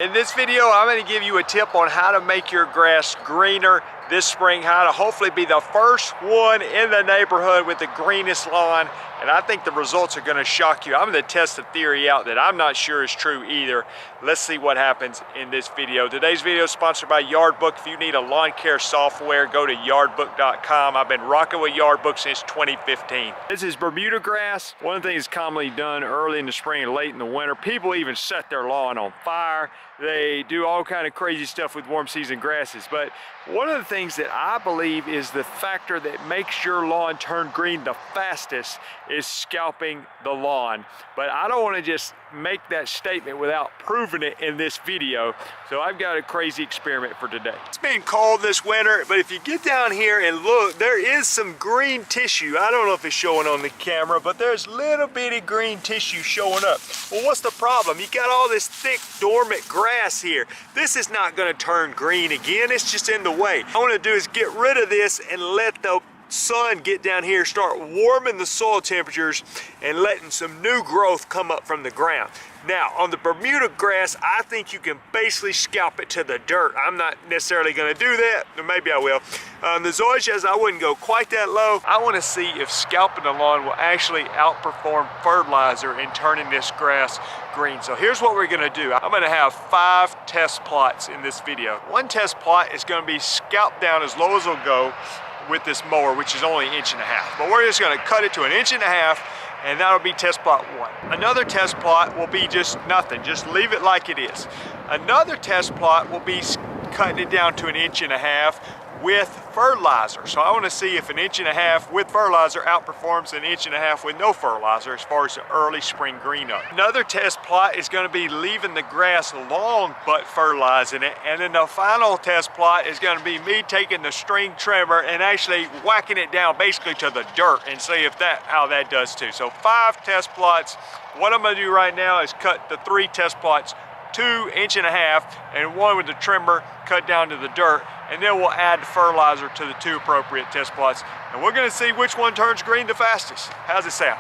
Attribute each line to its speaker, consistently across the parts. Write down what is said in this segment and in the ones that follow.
Speaker 1: In this video, I'm going to give you a tip on how to make your grass greener this spring, how to hopefully be the first one in the neighborhood with the greenest lawn, and I think the results are going to shock you. I'm going to test a theory out that I'm not sure is true either. Let's see what happens in this video. Today's video is sponsored by Yardbook. If you need a lawn care software, go to yardbook.com. I've been rocking with Yardbook since 2015. This is Bermuda grass. One thing is commonly done early in the spring and late in the winter. People even set their lawn on fire. They do all kind of crazy stuff with warm season grasses. But one of the things that I believe is the factor that makes your lawn turn green the fastest is scalping the lawn. But I don't want to just make that statement without proving it in this video. So I've got a crazy experiment for today. It's been cold this winter, but if you get down here and look, there is some green tissue. I don't know if it's showing on the camera, but there's little bitty green tissue showing up. Well, what's the problem? You got all this thick dormant grass here. This is not going to turn green again. It's just in the way. What I want to do is get rid of this and let the sun get down here, start warming the soil temperatures and letting some new growth come up from the ground. Now, on the Bermuda grass, I think you can basically scalp it to the dirt. I'm not necessarily going to do that, or maybe I will. The zoysias, I wouldn't go quite that low. I want to see if scalping the lawn will actually outperform fertilizer in turning this grass green. So here's what we're going to do. I'm going to have 5 test plots in this video. One test plot is going to be scalped down as low as it'll go with this mower, which is only 1.5 inches. But we're just going to cut it to 1.5 inches, and that'll be test plot 1. Another test plot will be just nothing, just leave it like it is. Another test plot will be cutting it down to 1.5 inches with fertilizer. So I want to see if 1.5 inches with fertilizer outperforms 1.5 inches with no fertilizer as far as the early spring green up. Another test plot is going to be leaving the grass long but fertilizing it, and then the final test plot is going to be me taking the string trimmer and actually whacking it down basically to the dirt and see if how that does too. So 5 test plots. What I'm going to do right now is cut the 3 test plots 2.5 inches and 1 with the trimmer cut down to the dirt, and then we'll add fertilizer to the 2 appropriate test plots, and we're going to see which one turns green the fastest. How's it sound?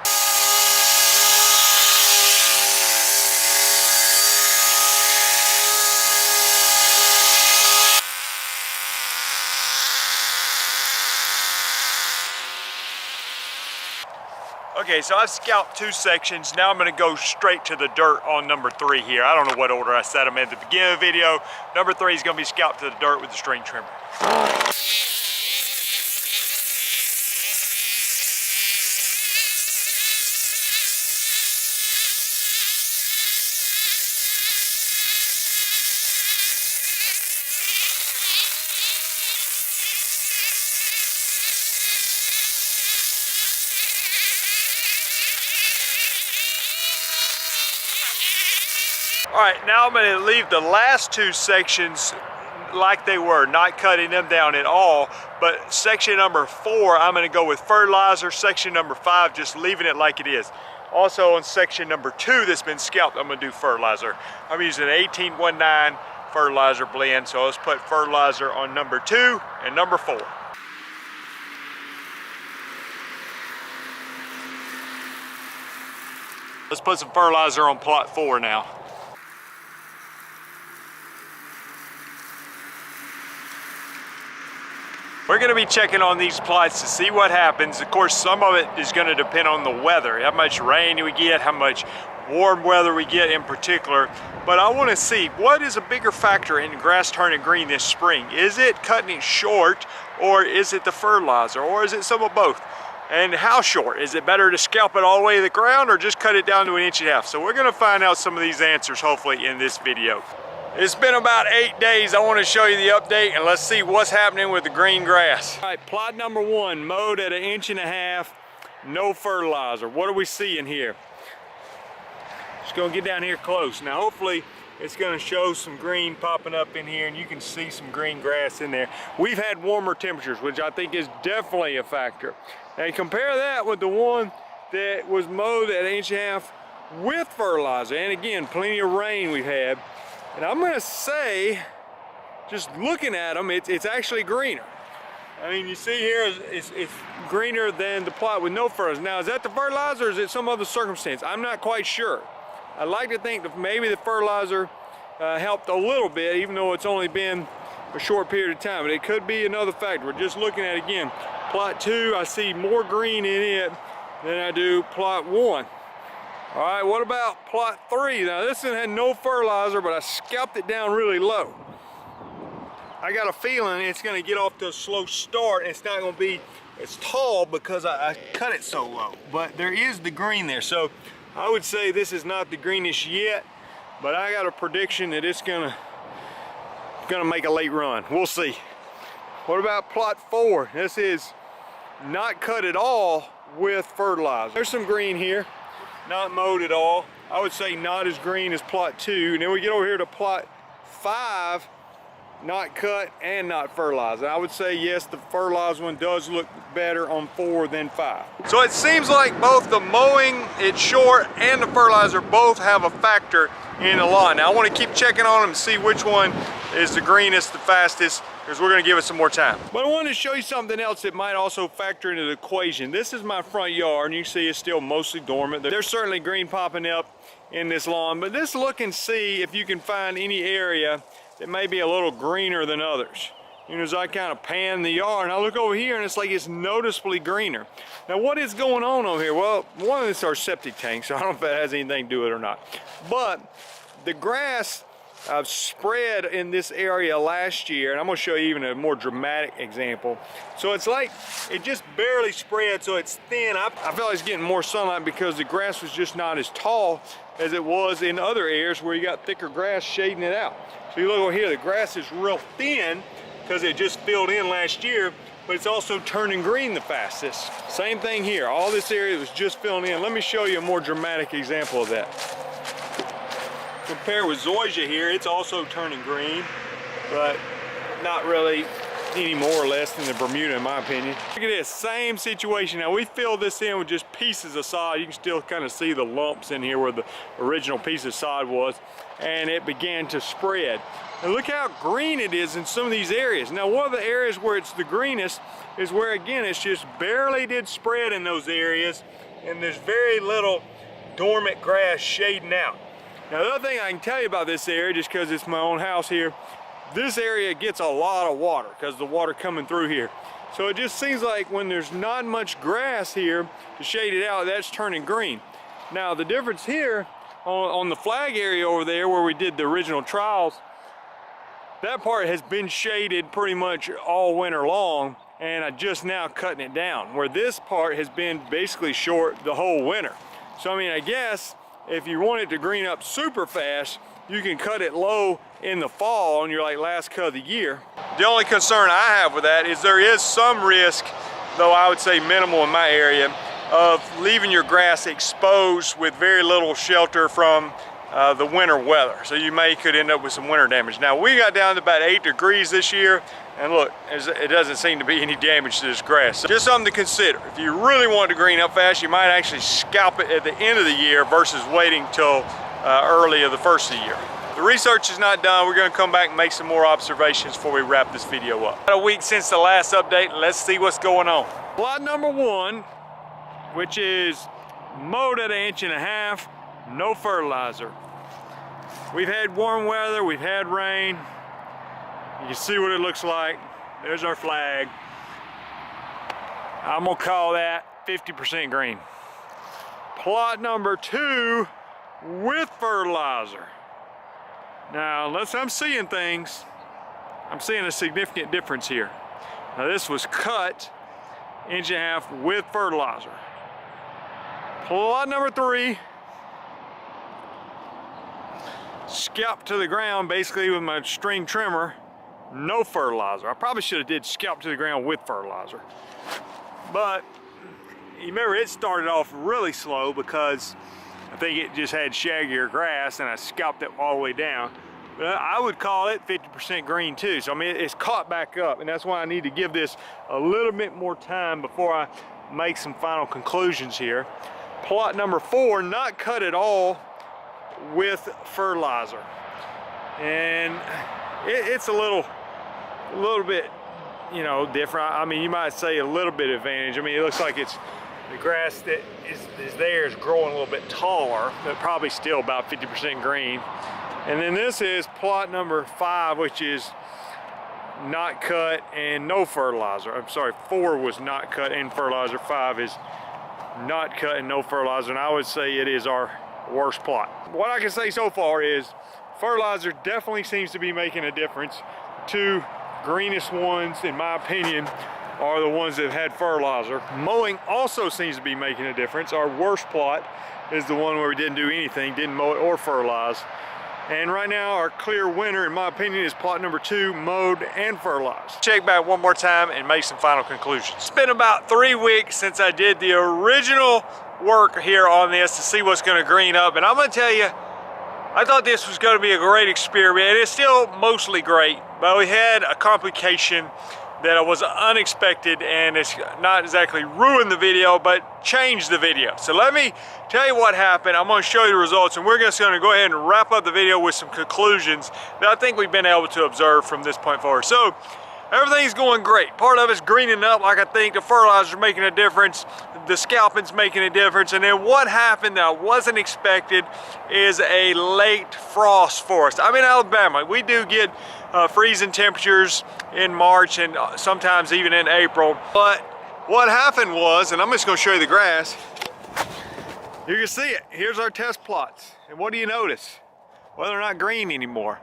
Speaker 1: Okay, so I've scalped 2 sections. Now I'm going to go straight to the dirt on number 3 here. I don't know what order I set them in at the beginning of the video. Number 3 is going to be scalped to the dirt with the string trimmer. All right, now I'm going to leave the last 2 sections like they were, not cutting them down at all. But section number 4, I'm going to go with fertilizer. Section number 5, just leaving it like it is. Also on section number 2 that's been scalped, I'm going to do fertilizer. I'm using an 1819 fertilizer blend, so let's put fertilizer on number 2 and number 4. Let's put some fertilizer on plot 4 now. We're going to be checking on these plots to see what happens. Of course, some of it is going to depend on the weather, how much rain we get, how much warm weather we get in particular. But I want to see what is a bigger factor in grass turning green this spring. Is it cutting it short, or is it the fertilizer, or is it some of both? And how short? Is it better to scalp it all the way to the ground or just cut it down to 1.5 inches? So we're going to find out some of these answers hopefully in this video. It's been about 8 days. I want to show you the update, and let's see what's happening with the green grass. All right, plot number 1, mowed at 1.5 inches, no fertilizer. What are we seeing here? Just gonna get down here close. Now hopefully it's gonna show some green popping up in here, and you can see some green grass in there. We've had warmer temperatures, which I think is definitely a factor. Now compare that with the one that was mowed at 1.5 inches with fertilizer, and again, plenty of rain we've had. And I'm gonna say, just looking at them, it's actually greener. I mean, you see here, it's greener than the plot with no fertilizer. Now, is that the fertilizer or is it some other circumstance? I'm not quite sure. I like to think that maybe the fertilizer
Speaker 2: helped a little bit, even though it's only been a short period of time. But it could be another factor. We're just looking at it again. Plot 2, I see more green in it than I do plot 1. All right, what about plot 3? Now this one had no fertilizer, but I scalped it down really low. I got a feeling it's gonna get off to a slow start, and it's not gonna be as tall because I cut it so low. But there is the green there, so I would say this is not the greenish yet, but I got a prediction that it's gonna make a late run. We'll see. What about plot 4? This is not cut at all with fertilizer. There's some green here, not mowed at all. I would say not as green as plot 2. And then we get over here to plot 5, not cut and not fertilized. I would say yes, the fertilized one does look better on 4 than 5. So it seems like both the mowing it short and the fertilizer both have a factor in the lawn. Now I want to keep checking on them and see which one is the greenest, the fastest, because we're going to give it some more time. But I wanted to show you something else that might also factor into the equation. This is my front yard, and you can see it's still mostly dormant. There's certainly green popping up in this lawn, but just look and see if you can find any area that may be a little greener than others. You know, as I kind of pan the yard, and I look over here, and it's like it's noticeably greener. Now, what is going on over here? Well, one of this is our septic tank, so I don't know if that has anything to do with it or not. But the grass spread in this area last year, and I'm going to show you even a more dramatic example. So it's like it just barely spread, so it's thin. I feel like it's getting more sunlight because the grass was just not as tall as it was in other areas where you got thicker grass shading it out. So you look over here, the grass is real thin because it just filled in last year, but it's also turning green the fastest. Same thing here. All this area was just filling in. Let me show you a more dramatic example of that. Compare with zoysia here, it's also turning green, but not really any more or less than the Bermuda in my opinion. Look at this, same situation. Now we filled this in with just pieces of sod. You can still kind of see the lumps in here where the original piece of sod was, and it began to spread. And look how green it is in some of these areas. Now one of the areas where it's the greenest is where again it's just barely did spread in those areas, and there's very little dormant grass shading out. Now the other thing I can tell you about this area, just because it's my own house here, this area gets a lot of water because the water coming through here. So it just seems like when there's not much grass here to shade it out, that's turning green. Now the difference here on the flag area over there where we did the original trials, that part has been shaded pretty much all winter long, and I just now cutting it down, where this part has been basically short the whole winter. So I mean, I guess if you want it to green up super fast, you can cut it low in the fall on your last cut of the year. The only concern I have with that is there is some risk, though I would say minimal in my area, of leaving your grass exposed with very little shelter from the winter weather. So you could end up with some winter damage. Now we got down to about 8 degrees this year, and look, it doesn't seem to be any damage to this grass. So just something to consider. If you really want to green up fast, you might actually scalp it at the end of the year versus waiting till early of the first of the year. The research is not done. We're going to come back and make some more observations before we wrap this video up. About a week since the last update, and let's see what's going on. Plot number 1, which is mowed at 1.5 inches, no fertilizer. We've had warm weather, we've had rain. You can see what it looks like. There's our flag. I'm gonna call that 50% green. Plot number 2 with fertilizer. Now, unless I'm seeing things, I'm seeing a significant difference here. Now this was cut 1.5 inches with fertilizer. Plot number 3, scalp to the ground basically with my string trimmer, no fertilizer. I probably should have did scalp to the ground with fertilizer. But you remember it started off really slow because I think it just had shaggier grass and I scalped it all the way down. But I would call it 50% green too. So I mean, it's caught back up, and that's why I need to give this a little bit more time before I make some final conclusions here. Plot number 4, not cut at all with fertilizer. And it's a little bit, you know, different. I mean, you might say a little bit advantage. I mean, it looks like it's the grass that is there is growing a little bit taller, but probably still about 50% green. And then this is plot number 5, which is not cut and no fertilizer. I'm sorry, 4 was not cut and fertilizer. 5 is not cut and no fertilizer, and I would say it is our worst plot. What I can say so far is fertilizer definitely seems to be making a difference. 2 greenest ones, in my opinion, are the ones that had fertilizer. Mowing also seems to be making a difference. Our worst plot is the one where we didn't do anything, didn't mow it or fertilize. And right now, our clear winner, in my opinion, is plot number 2, mowed and fertilized.
Speaker 1: Check back one more time and make some final conclusions. It's been about 3 weeks since I did the original work here on this to see what's gonna green up. And I'm gonna tell you, I thought this was gonna be a great experiment. It's still mostly great, but we had a complication that was unexpected, and it's not exactly ruined the video, but changed the video. So let me tell you what happened. I'm gonna show you the results, and we're just gonna go ahead and wrap up the video with some conclusions that I think we've been able to observe from this point forward. So everything's going great. Part of it's greening up, like I think the fertilizer's making a difference, the scalping's making a difference, and then what happened that wasn't expected is a late frost for us. I'm in Alabama. We do get freezing temperatures in March and sometimes even in April. But what happened was, and I'm just gonna show you the grass, you can see it. Here's our test plots. And what do you notice? Well, they're not green anymore.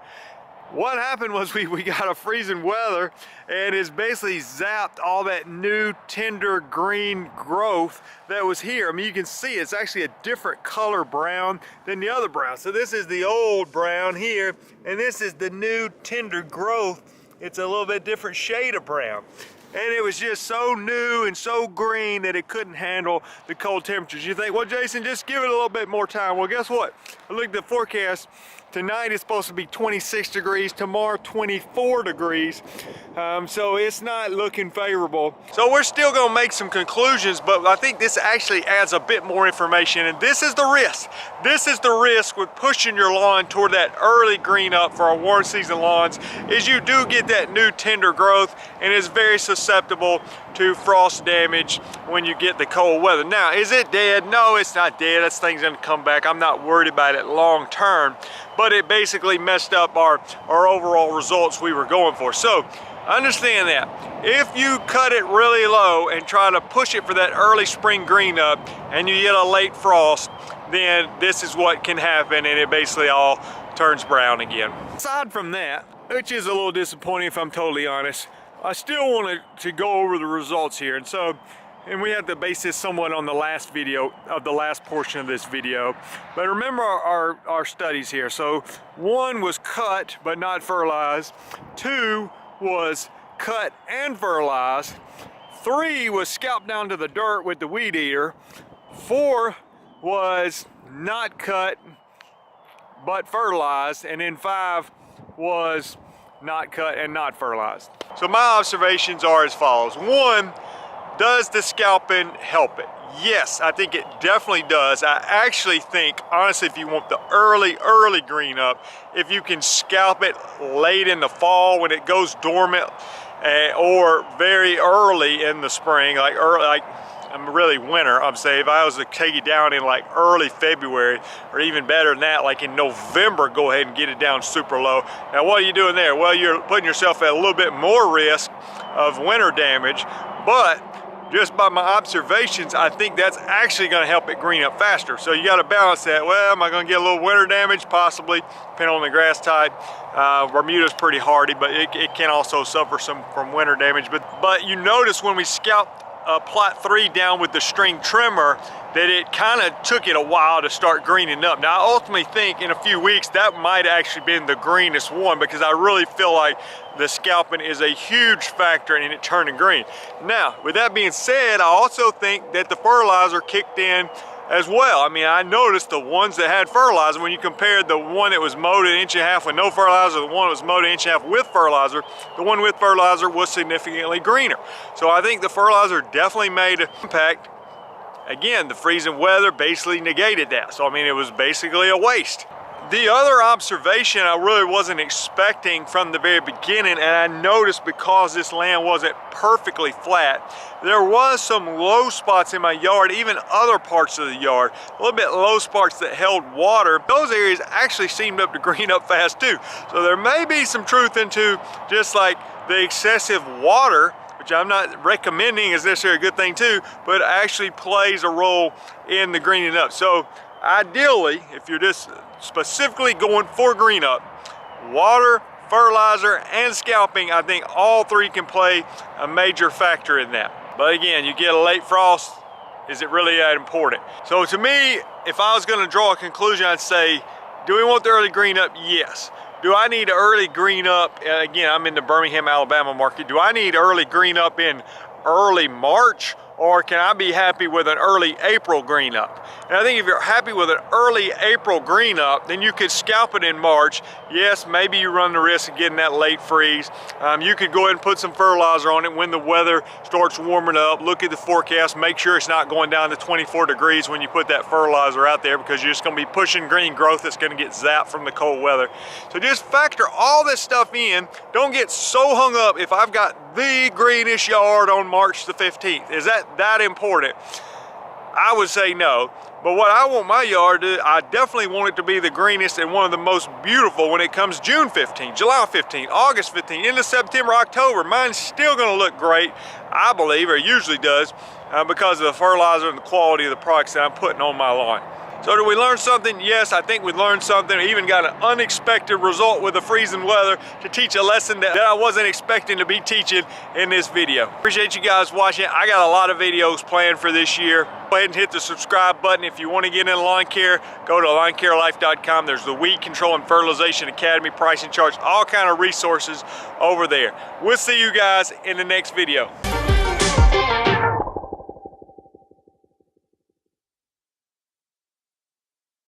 Speaker 1: What happened was we got a freezing weather, and it's basically zapped all that new tender green growth that was here. I mean, you can see it's actually a different color brown than the other brown. So this is the old brown here, and this is the new tender growth. It's a little bit different shade of brown. And it was just so new and so green that it couldn't handle the cold temperatures. You think, well, Jason, just give it a little bit more time. Well, guess what? I looked at the forecast. Tonight it's supposed to be 26 degrees, tomorrow 24 degrees. So it's not looking favorable. So we're still gonna make some conclusions, but I think this actually adds a bit more information, and this is the risk. This is the risk with pushing your lawn toward that early green up for our warm season lawns, is you do get that new tender growth, and it's very susceptible to frost damage when you get the cold weather. Now, is it dead? No, it's not dead. This thing's gonna come back. I'm not worried about it long term, but it basically messed up our overall results we were going for. So understand that if you cut it really low and try to push it for that early spring green up and you get a late frost, then this is what can happen, and it basically all turns brown again. Aside from that, which is a little disappointing if I'm totally honest, I still wanted to go over the results here. And we have to base this somewhat on the last video, of the last portion of this video. But remember our studies here. So 1 was cut but not fertilized. 2 was cut and fertilized. 3 was scalped down to the dirt with the weed eater. 4 was not cut but fertilized. And then 5 was not cut and not fertilized. So my observations are as follows. 1, does the scalping help it? Yes, I think it definitely does. I actually think, honestly, if you want the early green up, if you can scalp it late in the fall when it goes dormant, or very early in the spring, like really winter, I'm saying, if I was to take it down in like early February, or even better than that, like in November, go ahead and get it down super low. Now, what are you doing there? Well, you're putting yourself at a little bit more risk of winter damage, but just by my observations, I think that's actually going to help it green up faster. So you got to balance that. Well, am I going to get a little winter damage? Possibly, depending on the grass type. Bermuda's pretty hardy, but it can also suffer some from winter damage. But you notice when we scalped plot 3 down with the string trimmer, that it kind of took it a while to start greening up. Now, I ultimately think in a few weeks that might actually been the greenest one, because I really feel like the scalping is a huge factor in it turning green. Now, with that being said, I also think that the fertilizer kicked in as well. I mean, I noticed the ones that had fertilizer, when you compared the one that was mowed 1.5 inches with no fertilizer, the one that was mowed 1.5 inches with fertilizer, the one with fertilizer was significantly greener. So I think the fertilizer definitely made an impact. Again, the freezing weather basically negated that. So I mean, it was basically a waste. The other observation I really wasn't expecting from the very beginning, and I noticed because this land wasn't perfectly flat, there was some low spots in my yard, even other parts of the yard, a little bit low spots that held water. Those areas actually seemed up to green up fast too. So there may be some truth into just like the excessive water, which I'm not recommending is necessarily a good thing too, but actually plays a role in the greening up. So ideally, if you're just specifically going for green up, water, fertilizer, and scalping, I think all three can play a major factor in that. But again, you get a late frost, is it really that important? So to me, if I was gonna draw a conclusion, I'd say, do we want the early green up? Yes. Do I need early green up? Again, I'm in the Birmingham, Alabama market. Do I need early green up in early March? Or can I be happy with an early April green up? And I think if you're happy with an early April green up, then you could scalp it in March. Yes, maybe you run the risk of getting that late freeze. You could go ahead and put some fertilizer on it when the weather starts warming up. Look at the forecast, make sure it's not going down to 24 degrees when you put that fertilizer out there, because you're just gonna be pushing green growth that's gonna get zapped from the cold weather. So just factor all this stuff in. Don't get so hung up if I've got the greenest yard on March the 15th. Is that important? I would say no. But what I want my yard to, I definitely want it to be the greenest and one of the most beautiful when it comes June 15, July 15, August 15, into September, October. Mine's still gonna look great, I believe, or usually does, because of the fertilizer and the quality of the products that I'm putting on my lawn. So did we learn something? Yes, I think we learned something. We even got an unexpected result with the freezing weather to teach a lesson that I wasn't expecting to be teaching in this video. Appreciate you guys watching. I got a lot of videos planned for this year. Go ahead and hit the subscribe button. If you want to get into lawn care, go to lawncarelife.com. There's the Weed Control and Fertilization Academy pricing charts, all kind of resources over there. We'll see you guys in the next video.